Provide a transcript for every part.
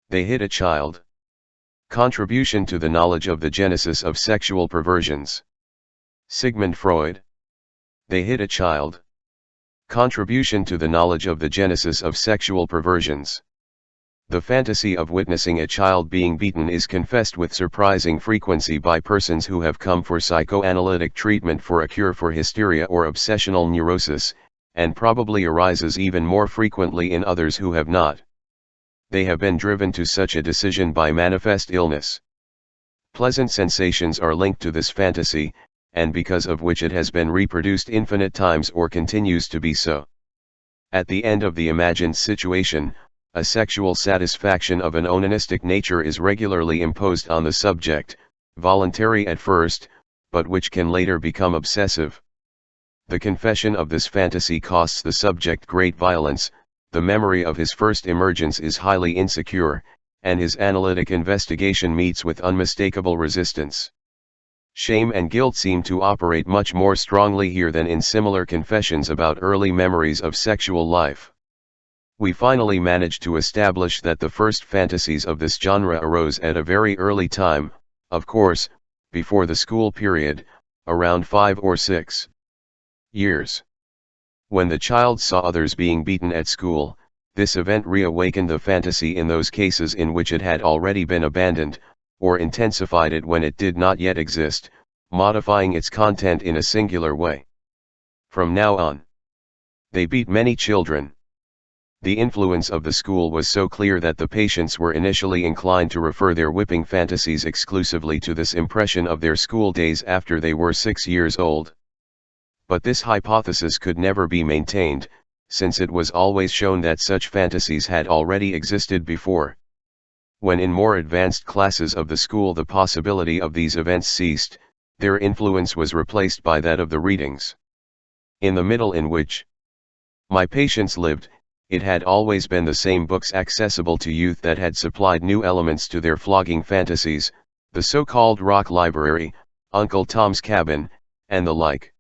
They hit a child. Contribution to the knowledge of the genesis of sexual perversions. Sigmund Freud. They hit a child. Contribution to the knowledge of the genesis of sexual perversions. The fantasy of witnessing a child being beaten is confessed with surprising frequency by persons who have come for psychoanalytic treatment for a cure for hysteria or obsessional neurosis, and probably arises even more frequently in others who have not. They have been driven to such a decision by manifest illness. Pleasant sensations are linked to this fantasy, and because of which it has been reproduced infinite times or continues to be so. At the end of the imagined situation, a sexual satisfaction of an onanistic nature is regularly imposed on the subject, voluntary at first, but which can later become obsessive. The confession of this fantasy costs the subject great violence, the memory of his first emergence is highly insecure, and his analytic investigation meets with unmistakable resistance. Shame and guilt seem to operate much more strongly here than in similar confessions about early memories of sexual life. We finally manage to establish that the first fantasies of this genre arose at a very early time, of course, before the school period, around 5 or 6 years. When the child saw others being beaten at school, this event reawakened the fantasy in those cases in which it had already been abandoned, or intensified it when it did not yet exist, modifying its content in a singular way. From now on, they beat many children. The influence of the school was so clear that the patients were initially inclined to refer their whipping fantasies exclusively to this impression of their school days after they were 6 years old. But this hypothesis could never be maintained, since it was always shown that such fantasies had already existed before. When in more advanced classes of the school the possibility of these events ceased, their influence was replaced by that of the readings. In the middle in which my patients lived, it had always been the same books accessible to youth that had supplied new elements to their flogging fantasies, the so-called rock library, Uncle Tom's Cabin, and the like.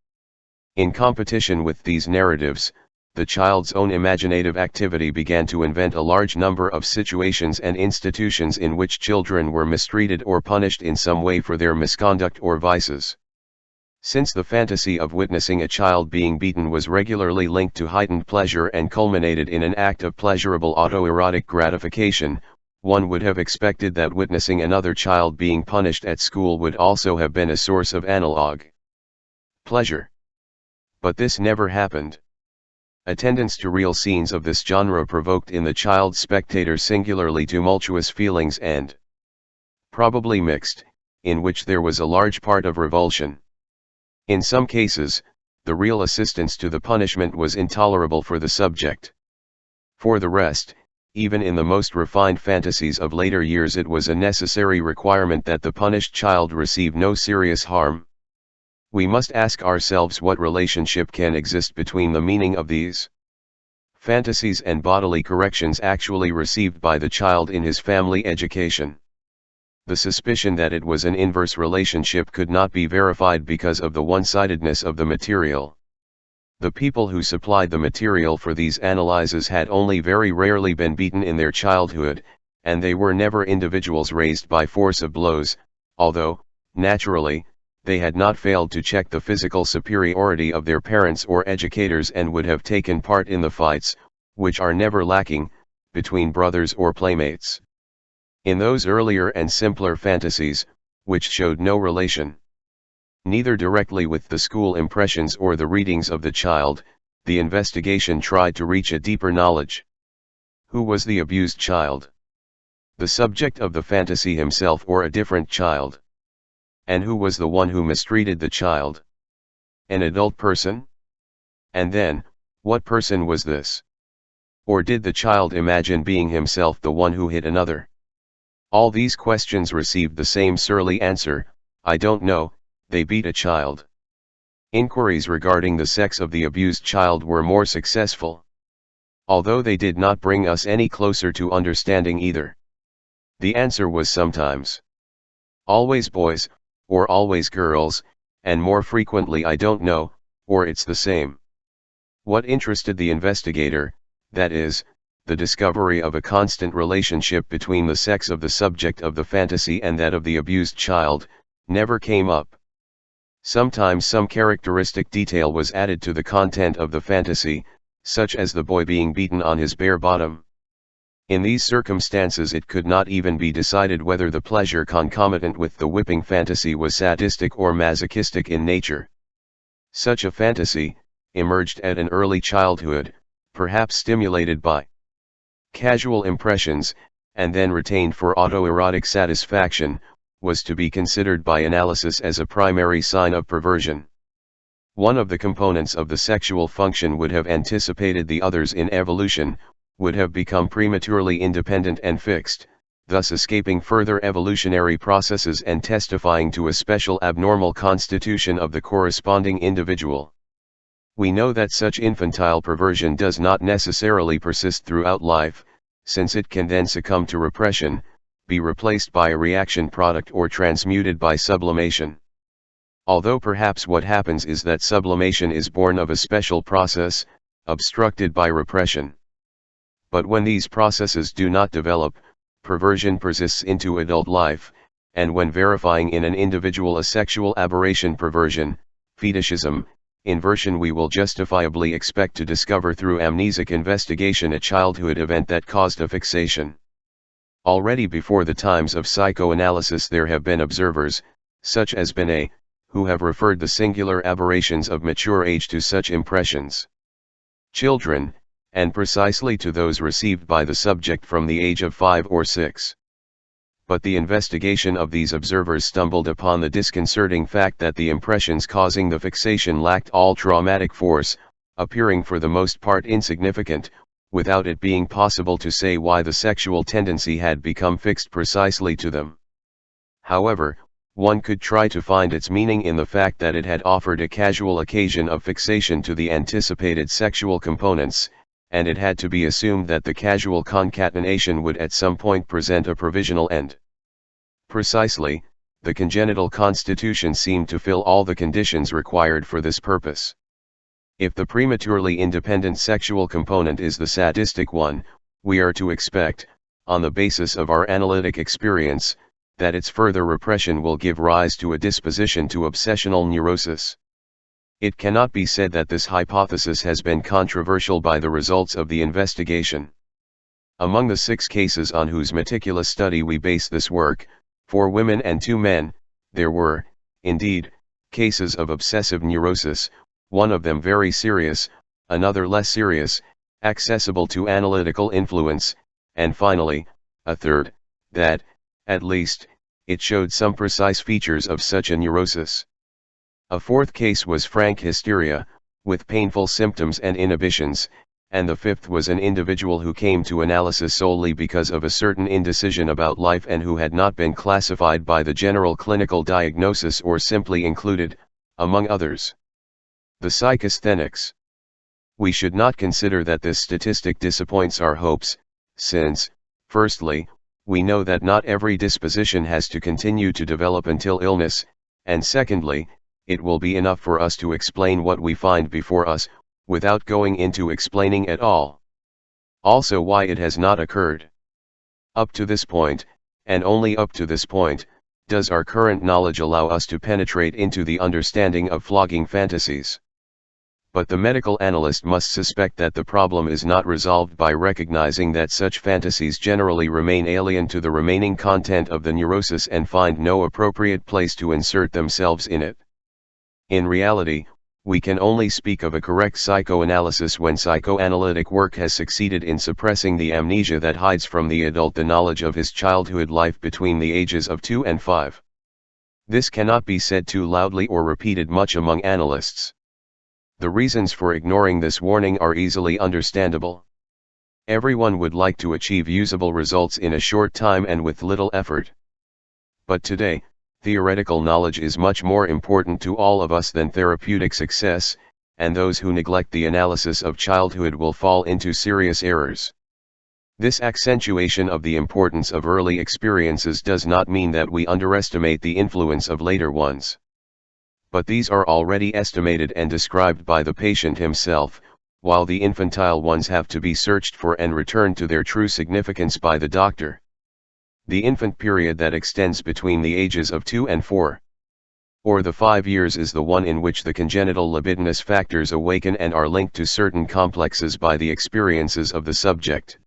In competition with these narratives, the child's own imaginative activity began to invent a large number of situations and institutions in which children were mistreated or punished in some way for their misconduct or vices. Since the fantasy of witnessing a child being beaten was regularly linked to heightened pleasure and culminated in an act of pleasurable autoerotic gratification, one would have expected that witnessing another child being punished at school would also have been a source of analog pleasure. But this never happened. Attendance to real scenes of this genre provoked in the child spectator singularly tumultuous feelings and, probably mixed, in which there was a large part of revulsion. In some cases, the real assistance to the punishment was intolerable for the subject. For the rest, even in the most refined fantasies of later years it was a necessary requirement that the punished child receive no serious harm. We must ask ourselves what relationship can exist between the meaning of these fantasies and bodily corrections actually received by the child in his family education. The suspicion that it was an inverse relationship could not be verified because of the one-sidedness of the material. The people who supplied the material for these analyses had only very rarely been beaten in their childhood, and they were never individuals raised by force of blows, although, naturally, they had not failed to check the physical superiority of their parents or educators and would have taken part in the fights, which are never lacking, between brothers or playmates. In those earlier and simpler fantasies, which showed no relation, neither directly with the school impressions or the readings of the child, the investigation tried to reach a deeper knowledge. Who was the abused child? The subject of the fantasy himself or a different child? And who was the one who mistreated the child? An adult person? And then, what person was this? Or did the child imagine being himself the one who hit another? All these questions received the same surly answer, I don't know, they beat a child. Inquiries regarding the sex of the abused child were more successful, although they did not bring us any closer to understanding either. The answer was sometimes always boys, or always girls, and more frequently I don't know, or it's the same. What interested the investigator, that is, the discovery of a constant relationship between the sex of the subject of the fantasy and that of the abused child, never came up. Sometimes some characteristic detail was added to the content of the fantasy, such as the boy being beaten on his bare bottom. In these circumstances it could not even be decided whether the pleasure concomitant with the whipping fantasy was sadistic or masochistic in nature. Such a fantasy, emerged at an early childhood, perhaps stimulated by casual impressions, and then retained for autoerotic satisfaction, was to be considered by analysis as a primary sign of perversion. One of the components of the sexual function would have anticipated the others in evolution, would have become prematurely independent and fixed, thus escaping further evolutionary processes and testifying to a special abnormal constitution of the corresponding individual. We know that such infantile perversion does not necessarily persist throughout life, since it can then succumb to repression, be replaced by a reaction product or transmuted by sublimation. Although perhaps what happens is that sublimation is born of a special process, obstructed by repression. But when these processes do not develop, perversion persists into adult life, and when verifying in an individual a sexual aberration, perversion, fetishism, inversion, we will justifiably expect to discover through amnesic investigation a childhood event that caused a fixation. Already before the times of psychoanalysis there have been observers, such as Binet, who have referred the singular aberrations of mature age to such impressions. Children, and precisely to those received by the subject from the age of 5 or 6. But the investigation of these observers stumbled upon the disconcerting fact that the impressions causing the fixation lacked all traumatic force, appearing for the most part insignificant, without it being possible to say why the sexual tendency had become fixed precisely to them. However, one could try to find its meaning in the fact that it had offered a casual occasion of fixation to the anticipated sexual components, and it had to be assumed that the casual concatenation would at some point present a provisional end. Precisely, the congenital constitution seemed to fill all the conditions required for this purpose. If the prematurely independent sexual component is the sadistic one, we are to expect, on the basis of our analytic experience, that its further repression will give rise to a disposition to obsessional neurosis. It cannot be said that this hypothesis has been controversial by the results of the investigation. Among the 6 cases on whose meticulous study we base this work, 4 women and 2 men, there were, indeed, cases of obsessive neurosis, one of them very serious, another less serious, accessible to analytical influence, and finally, a third, that, at least, it showed some precise features of such a neurosis. A 4th case was frank hysteria, with painful symptoms and inhibitions, and the 5th was an individual who came to analysis solely because of a certain indecision about life and who had not been classified by the general clinical diagnosis or simply included, among others, the psychasthenics. We should not consider that this statistic disappoints our hopes, since, firstly, we know that not every disposition has to continue to develop until illness, and secondly, it will be enough for us to explain what we find before us, without going into explaining at all. Also why it has not occurred. Up to this point, and only up to this point, does our current knowledge allow us to penetrate into the understanding of flogging fantasies. But the medical analyst must suspect that the problem is not resolved by recognizing that such fantasies generally remain alien to the remaining content of the neurosis and find no appropriate place to insert themselves in it. In reality, we can only speak of a correct psychoanalysis when psychoanalytic work has succeeded in suppressing the amnesia that hides from the adult the knowledge of his childhood life between the ages of 2 and 5. This cannot be said too loudly or repeated much among analysts. The reasons for ignoring this warning are easily understandable. Everyone would like to achieve usable results in a short time and with little effort. But today, theoretical knowledge is much more important to all of us than therapeutic success, and those who neglect the analysis of childhood will fall into serious errors. This accentuation of the importance of early experiences does not mean that we underestimate the influence of later ones. But these are already estimated and described by the patient himself, while the infantile ones have to be searched for and returned to their true significance by the doctor. The infant period that extends between the ages of 2 and 4, or the 5 years, is the one in which the congenital libidinous factors awaken and are linked to certain complexes by the experiences of the subject.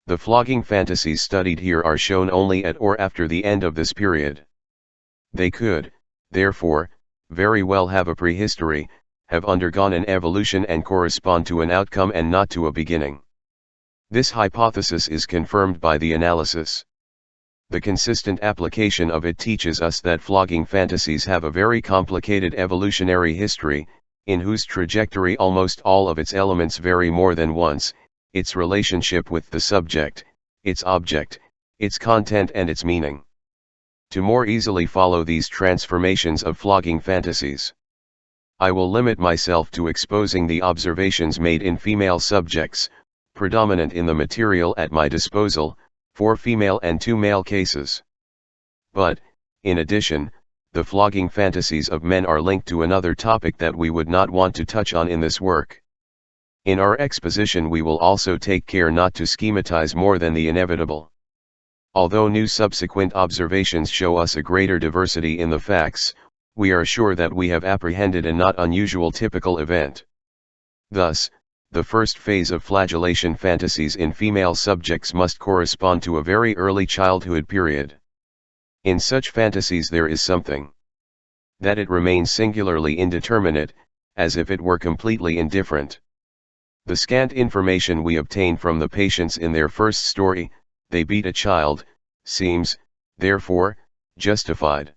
The flogging fantasies studied here are shown only at or after the end of this period. They could, therefore, very well have a prehistory, have undergone an evolution and correspond to an outcome and not to a beginning. This hypothesis is confirmed by the analysis. The consistent application of it teaches us that flogging fantasies have a very complicated evolutionary history, in whose trajectory almost all of its elements vary more than once: its relationship with the subject, its object, its content and its meaning. To more easily follow these transformations of flogging fantasies, I will limit myself to exposing the observations made in female subjects, predominant in the material at my disposal, 4 female and 2 male cases. But, in addition, the flogging fantasies of men are linked to another topic that we would not want to touch on in this work. In our exposition we will also take care not to schematize more than the inevitable. Although new subsequent observations show us a greater diversity in the facts, we are sure that we have apprehended a not unusual typical event. Thus, the first phase of flagellation fantasies in female subjects must correspond to a very early childhood period. In such fantasies there is something that it remains singularly indeterminate, as if it were completely indifferent. The scant information we obtain from the patients in their first story, "they beat a child," seems, therefore, justified.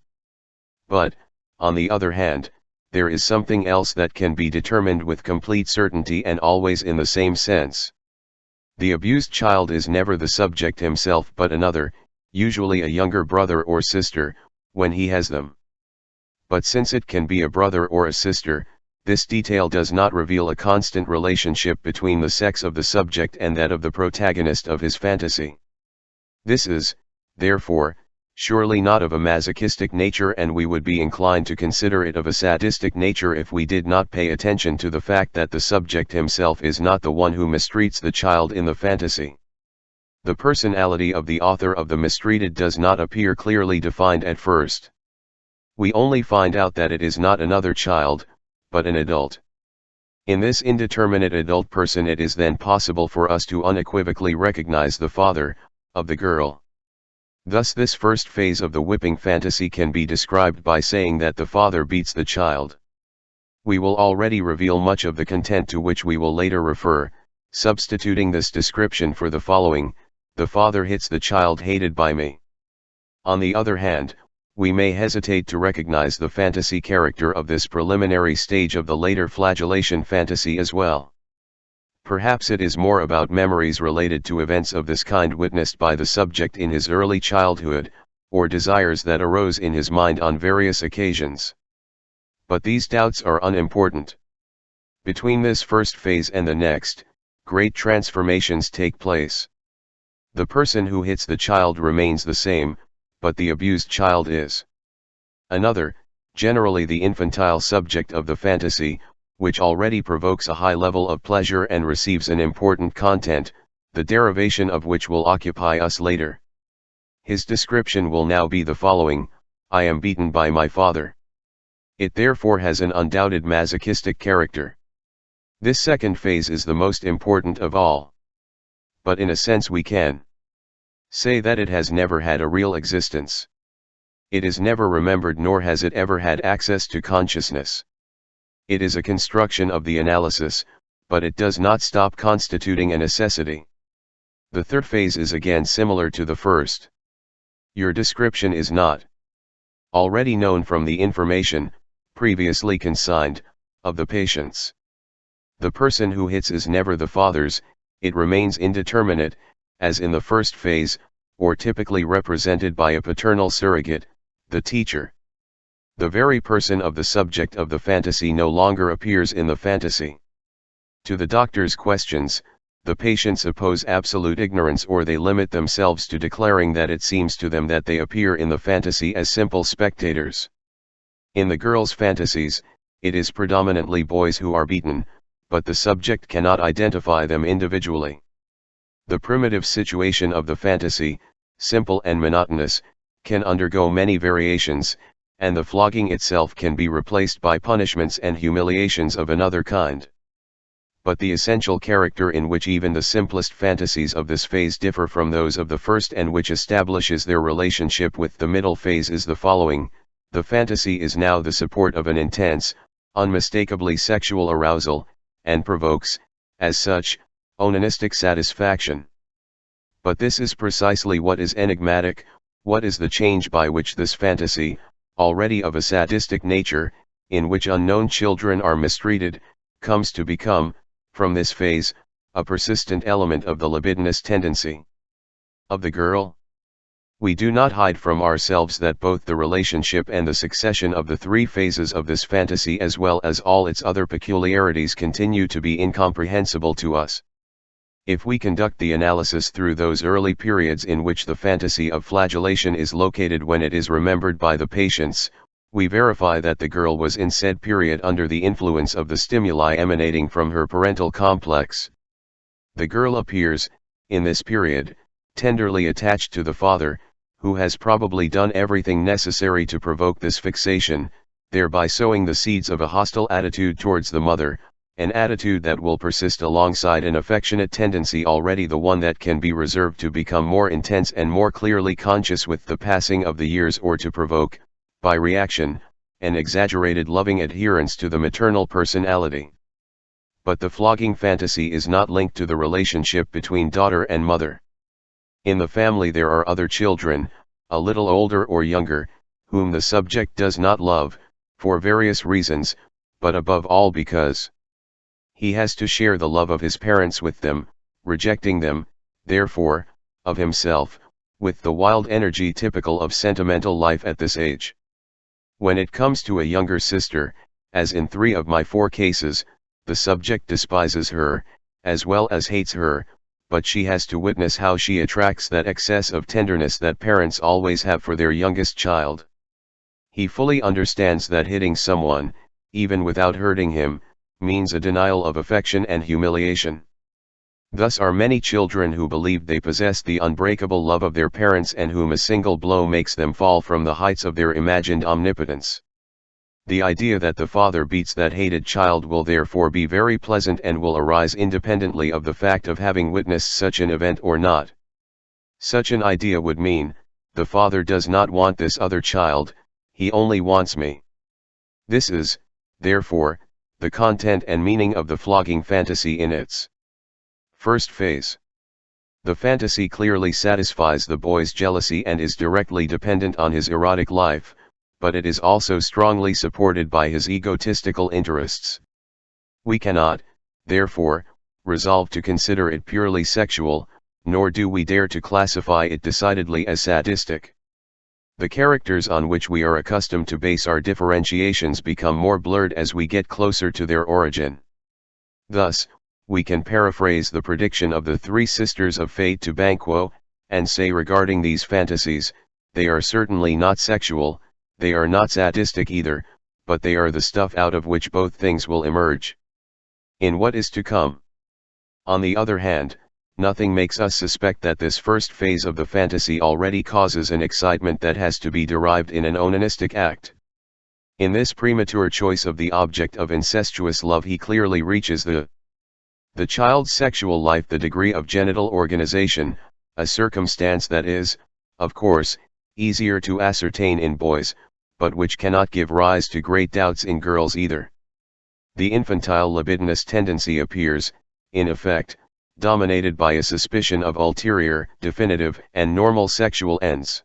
But, on the other hand, there is something else that can be determined with complete certainty and always in the same sense. The abused child is never the subject himself but another, usually a younger brother or sister, when he has them. But since it can be a brother or a sister, this detail does not reveal a constant relationship between the sex of the subject and that of the protagonist of his fantasy. This is, therefore, surely not of a masochistic nature, and we would be inclined to consider it of a sadistic nature if we did not pay attention to the fact that the subject himself is not the one who mistreats the child in the fantasy. The personality of the author of the mistreated does not appear clearly defined at first. We only find out that it is not another child, but an adult. In this indeterminate adult person it is then possible for us to unequivocally recognize the father of the girl. Thus this first phase of the whipping fantasy can be described by saying that the father beats the child. We will already reveal much of the content to which we will later refer, substituting this description for the following: "The father hits the child hated by me." On the other hand, we may hesitate to recognize the fantasy character of this preliminary stage of the later flagellation fantasy as well. Perhaps it is more about memories related to events of this kind witnessed by the subject in his early childhood, or desires that arose in his mind on various occasions. But these doubts are unimportant. Between this first phase and the next, great transformations take place. The person who hits the child remains the same, but the abused child is another, generally the infantile subject of the fantasy, which already provokes a high level of pleasure and receives an important content, the derivation of which will occupy us later. His description will now be the following: "I am beaten by my father." It therefore has an undoubted masochistic character. This second phase is the most important of all. But in a sense we can say that it has never had a real existence. It is never remembered, nor has it ever had access to consciousness. It is a construction of the analysis, but it does not stop constituting a necessity. The third phase is again similar to the first. Your description is not already known from the information, previously consigned, of the patients. The person who hits is never the father's, it remains indeterminate, as in the first phase, or typically represented by a paternal surrogate, the teacher. The very person of the subject of the fantasy no longer appears in the fantasy. To the doctor's questions, the patients oppose absolute ignorance, or they limit themselves to declaring that it seems to them that they appear in the fantasy as simple spectators. In the girls' fantasies, it is predominantly boys who are beaten, but the subject cannot identify them individually. The primitive situation of the fantasy, simple and monotonous, can undergo many variations, and the flogging itself can be replaced by punishments and humiliations of another kind. But the essential character in which even the simplest fantasies of this phase differ from those of the first and which establishes their relationship with the middle phase is the following: the fantasy is now the support of an intense, unmistakably sexual arousal, and provokes, as such, onanistic satisfaction. But this is precisely what is enigmatic. What is the change by which this fantasy, already of a sadistic nature, in which unknown children are mistreated, comes to become, from this phase, a persistent element of the libidinous tendency of the girl? We do not hide from ourselves that both the relationship and the succession of the three phases of this fantasy as well as all its other peculiarities continue to be incomprehensible to us. If we conduct the analysis through those early periods in which the fantasy of flagellation is located when it is remembered by the patients, we verify that the girl was in said period under the influence of the stimuli emanating from her parental complex. The girl appears, in this period, tenderly attached to the father, who has probably done everything necessary to provoke this fixation, thereby sowing the seeds of a hostile attitude towards the mother, an attitude that will persist alongside an affectionate tendency already the one that can be reserved to become more intense and more clearly conscious with the passing of the years, or to provoke, by reaction, an exaggerated loving adherence to the maternal personality. But the flogging fantasy is not linked to the relationship between daughter and mother. In the family there are other children, a little older or younger, whom the subject does not love, for various reasons, but above all because he has to share the love of his parents with them, rejecting them, therefore, of himself, with the wild energy typical of sentimental life at this age. When it comes to a younger sister, as in 3 of my 4 cases, the subject despises her, as well as hates her, but she has to witness how she attracts that excess of tenderness that parents always have for their youngest child. He fully understands that hitting someone, even without hurting him, means a denial of affection and humiliation. Thus are many children who believe they possess the unbreakable love of their parents and whom a single blow makes them fall from the heights of their imagined omnipotence. The idea that the father beats that hated child will therefore be very pleasant and will arise independently of the fact of having witnessed such an event or not. Such an idea would mean, the father does not want this other child, he only wants me. This is, therefore, the content and meaning of the flogging fantasy in its first phase. The fantasy clearly satisfies the boy's jealousy and is directly dependent on his erotic life, but it is also strongly supported by his egotistical interests. We cannot, therefore, resolve to consider it purely sexual, nor do we dare to classify it decidedly as sadistic. The characters on which we are accustomed to base our differentiations become more blurred as we get closer to their origin. Thus, we can paraphrase the prediction of the 3 sisters of Fate to Banquo, and say regarding these fantasies, they are certainly not sexual, they are not sadistic either, but they are the stuff out of which both things will emerge in what is to come. On the other hand, nothing makes us suspect that this first phase of the fantasy already causes an excitement that has to be derived in an onanistic act. In this premature choice of the object of incestuous love he clearly reaches the child's sexual life, the degree of genital organization, a circumstance that is, of course, easier to ascertain in boys, but which cannot give rise to great doubts in girls either. The infantile libidinous tendency appears, in effect, dominated by a suspicion of ulterior, definitive, and normal sexual ends.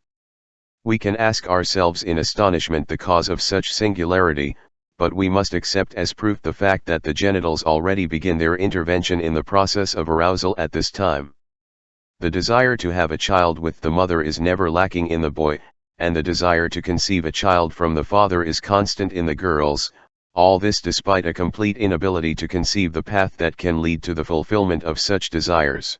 We can ask ourselves in astonishment the cause of such singularity, but we must accept as proof the fact that the genitals already begin their intervention in the process of arousal at this time. The desire to have a child with the mother is never lacking in the boy, and the desire to conceive a child from the father is constant in the girls, all this despite a complete inability to conceive the path that can lead to the fulfillment of such desires.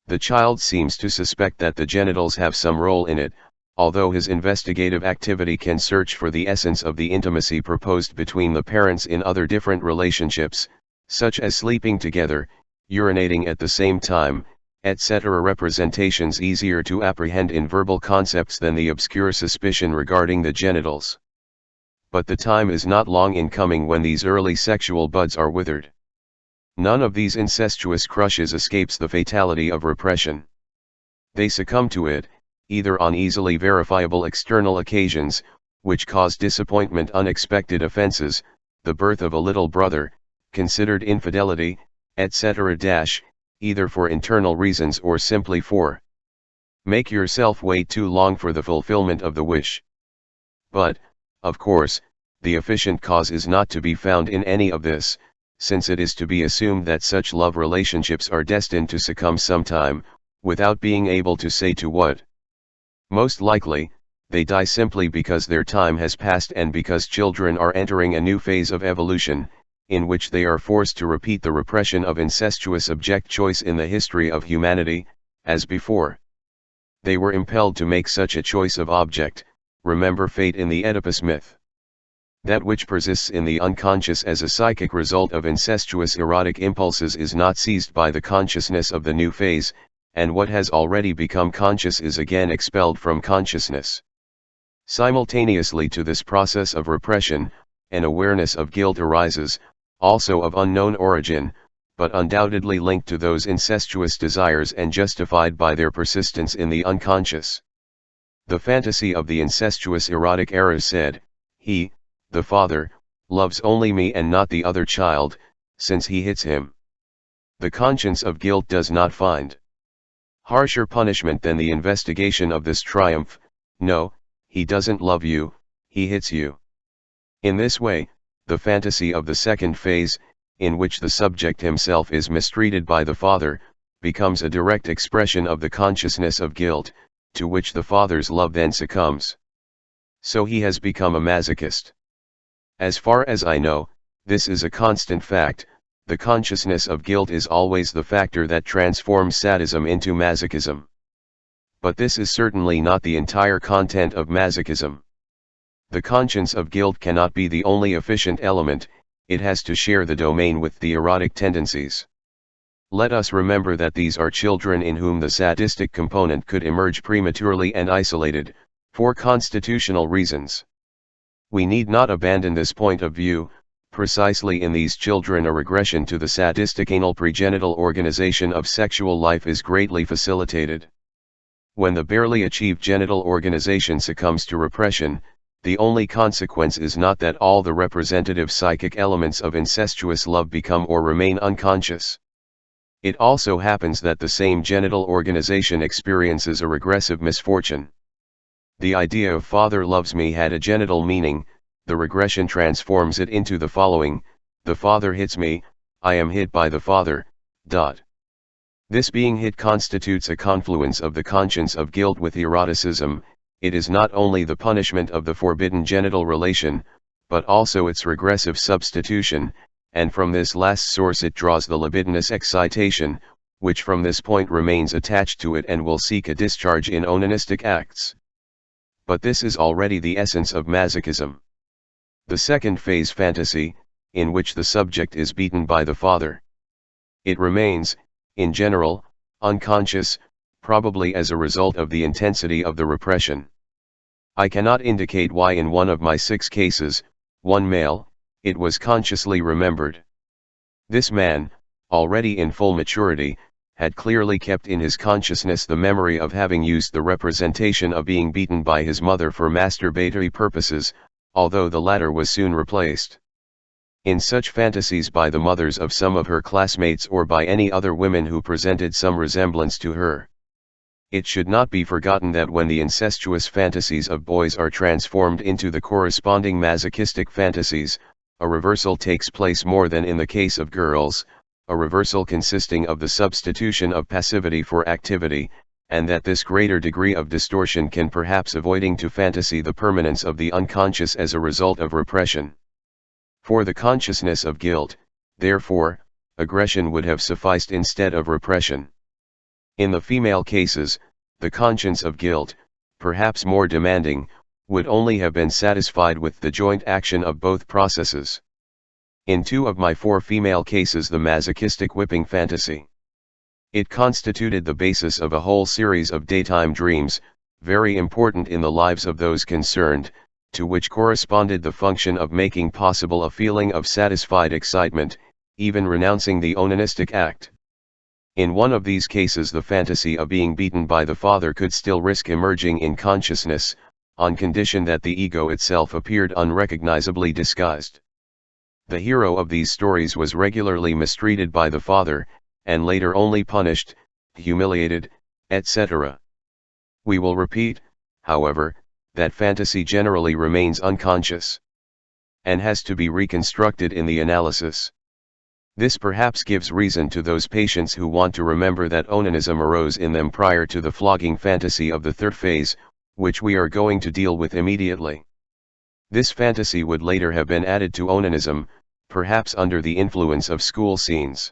The child seems to suspect that the genitals have some role in it, although his investigative activity can search for the essence of the intimacy proposed between the parents in other different relationships, such as sleeping together, urinating at the same time, etc. Representations easier to apprehend in verbal concepts than the obscure suspicion regarding the genitals. But the time is not long in coming when these early sexual buds are withered. None of these incestuous crushes escapes the fatality of repression. They succumb to it, either on easily verifiable external occasions, which cause disappointment, unexpected offenses, the birth of a little brother, considered infidelity, etc. Either for internal reasons or simply for make yourself wait too long for the fulfillment of the wish. But, of course, the efficient cause is not to be found in any of this, since it is to be assumed that such love relationships are destined to succumb sometime, without being able to say to what. Most likely, they die simply because their time has passed and because children are entering a new phase of evolution, in which they are forced to repeat the repression of incestuous object choice in the history of humanity, as before. They were impelled to make such a choice of object. Remember fate in the Oedipus myth. That which persists in the unconscious as a psychic result of incestuous erotic impulses is not seized by the consciousness of the new phase, and what has already become conscious is again expelled from consciousness. Simultaneously to this process of repression, an awareness of guilt arises, also of unknown origin, but undoubtedly linked to those incestuous desires and justified by their persistence in the unconscious. The fantasy of the incestuous erotic eras said, he, the father, loves only me and not the other child, since he hits him. The conscience of guilt does not find harsher punishment than the investigation of this triumph. No, he doesn't love you, he hits you. In this way, the fantasy of the second phase, in which the subject himself is mistreated by the father, becomes a direct expression of the consciousness of guilt, to which the father's love then succumbs. So he has become a masochist. As far as I know, this is a constant fact. The consciousness of guilt is always the factor that transforms sadism into masochism. But this is certainly not the entire content of masochism. The conscience of guilt cannot be the only efficient element, it has to share the domain with the erotic tendencies. Let us remember that these are children in whom the sadistic component could emerge prematurely and isolated, for constitutional reasons. We need not abandon this point of view. Precisely in these children a regression to the sadistic anal pregenital organization of sexual life is greatly facilitated. When the barely achieved genital organization succumbs to repression, the only consequence is not that all the representative psychic elements of incestuous love become or remain unconscious. It also happens that the same genital organization experiences a regressive misfortune. The idea of father loves me had a genital meaning. The regression transforms it into the following: the father hits me, I am hit by the father. This being hit constitutes a confluence of the conscience of guilt with eroticism. It is not only the punishment of the forbidden genital relation, but also its regressive substitution, and from this last source it draws the libidinous excitation, which from this point remains attached to it and will seek a discharge in onanistic acts. But this is already the essence of masochism. The second phase fantasy, in which the subject is beaten by the father. It remains, in general, unconscious, probably as a result of the intensity of the repression. I cannot indicate why in one of my 6 cases, one male, it was consciously remembered. This man, already in full maturity, had clearly kept in his consciousness the memory of having used the representation of being beaten by his mother for masturbatory purposes, although the latter was soon replaced in such fantasies by the mothers of some of her classmates or by any other women who presented some resemblance to her. It should not be forgotten that when the incestuous fantasies of boys are transformed into the corresponding masochistic fantasies, a reversal takes place more than in the case of girls, a reversal consisting of the substitution of passivity for activity, and that this greater degree of distortion can perhaps avoiding to fantasy the permanence of the unconscious as a result of repression. For the consciousness of guilt, therefore, aggression would have sufficed instead of repression. In the female cases, the conscience of guilt, perhaps more demanding, would only have been satisfied with the joint action of both processes. In 2 of my 4 female cases, the masochistic whipping fantasy. It constituted the basis of a whole series of daytime dreams, very important in the lives of those concerned, to which corresponded the function of making possible a feeling of satisfied excitement, even renouncing the onanistic act. In one of these cases, the fantasy of being beaten by the father could still risk emerging in consciousness, on condition that the ego itself appeared unrecognizably disguised. The hero of these stories was regularly mistreated by the father, and later only punished, humiliated, etc. We will repeat, however, that fantasy generally remains unconscious, and has to be reconstructed in the analysis. This perhaps gives reason to those patients who want to remember that onanism arose in them prior to the flogging fantasy of the 3rd phase, which we are going to deal with immediately. This fantasy would later have been added to onanism, perhaps under the influence of school scenes.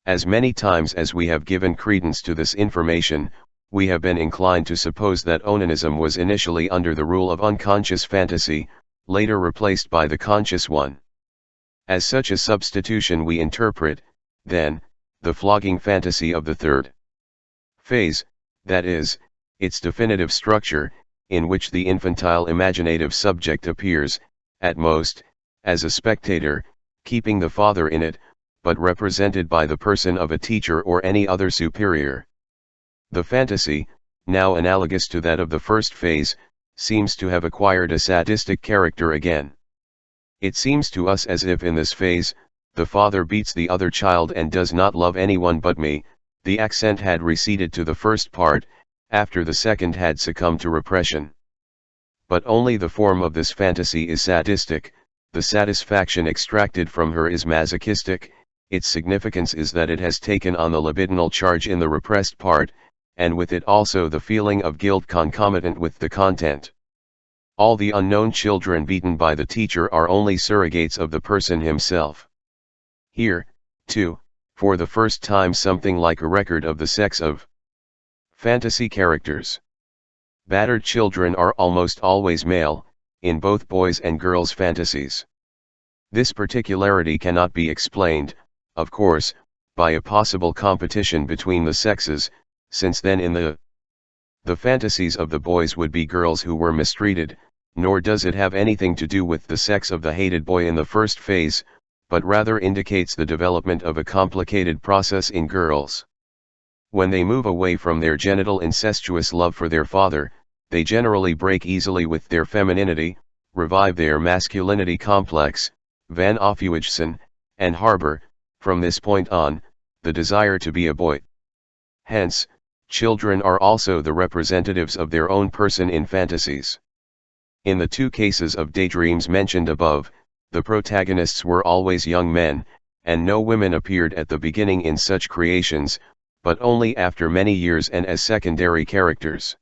As many times as we have given credence to this information, we have been inclined to suppose that onanism was initially under the rule of unconscious fantasy, later replaced by the conscious one. As such a substitution we interpret, then, the flogging fantasy of the 3rd phase, that is, its definitive structure, in which the infantile imaginative subject appears, at most, as a spectator, keeping the father in it, but represented by the person of a teacher or any other superior. The fantasy, now analogous to that of the 1st phase, seems to have acquired a sadistic character again. It seems to us as if in this phase, the father beats the other child and does not love anyone but me. The accent had receded to the first part, after the second had succumbed to repression. But only the form of this fantasy is sadistic, the satisfaction extracted from her is masochistic. Its significance is that it has taken on the libidinal charge in the repressed part, and with it also the feeling of guilt concomitant with the content. All the unknown children beaten by the teacher are only surrogates of the person himself. Here, too, for the first time something like a record of the sex of fantasy characters. Battered children are almost always male, in both boys' and girls' fantasies. This particularity cannot be explained, of course, by a possible competition between the sexes, since then in the fantasies of the boys would be girls who were mistreated, nor does it have anything to do with the sex of the hated boy in the first phase, but rather indicates the development of a complicated process in girls. When they move away from their genital incestuous love for their father, they generally break easily with their femininity, revive their masculinity complex, van Aufhuijsen, and harbor, from this point on, the desire to be a boy. Hence, children are also the representatives of their own person in fantasies. In the 2 cases of daydreams mentioned above, the protagonists were always young men, and no women appeared at the beginning in such creations, but only after many years and as secondary characters.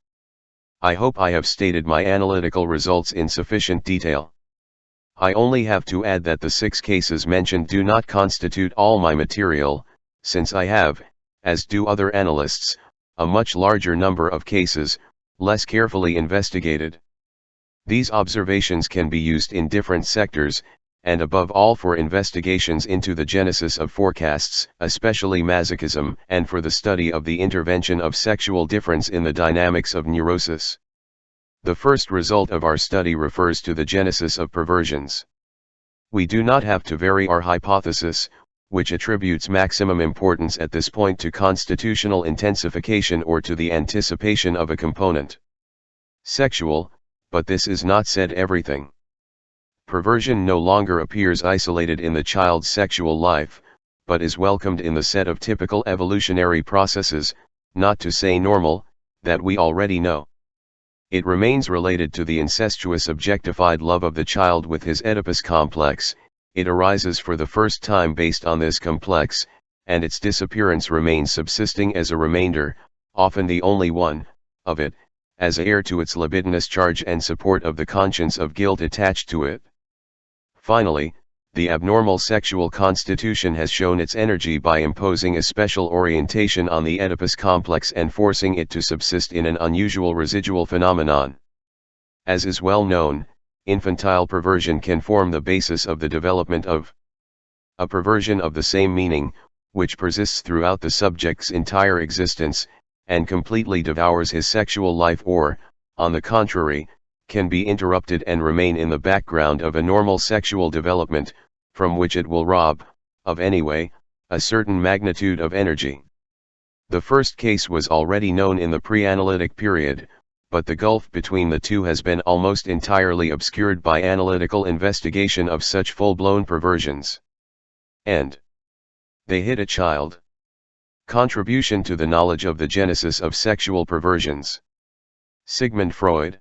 I hope I have stated my analytical results in sufficient detail. I only have to add that the 6 cases mentioned do not constitute all my material, since I have, as do other analysts, a much larger number of cases, less carefully investigated. These observations can be used in different sectors, and above all for investigations into the genesis of forecasts, especially masochism, and for the study of the intervention of sexual difference in the dynamics of neurosis. The first result of our study refers to the genesis of perversions. We do not have to vary our hypothesis, which attributes maximum importance at this point to constitutional intensification or to the anticipation of a component sexual, but this is not said everything. Perversion no longer appears isolated in the child's sexual life, but is welcomed in the set of typical evolutionary processes, not to say normal, that we already know. It remains related to the incestuous objectified love of the child with his Oedipus complex. It arises for the first time based on this complex, and its disappearance remains subsisting as a remainder, often the only one, of it, as heir to its libidinous charge and support of the conscience of guilt attached to it. Finally, the abnormal sexual constitution has shown its energy by imposing a special orientation on the Oedipus complex and forcing it to subsist in an unusual residual phenomenon. As is well known, infantile perversion can form the basis of the development of a perversion of the same meaning, which persists throughout the subject's entire existence, and completely devours his sexual life, or, on the contrary, can be interrupted and remain in the background of a normal sexual development, from which it will rob, of anyway, a certain magnitude of energy. The first case was already known in the pre-analytic period, but the gulf between the two has been almost entirely obscured by analytical investigation of such full-blown perversions. And they hit a child. Contribution to the knowledge of the genesis of sexual perversions. Sigmund Freud.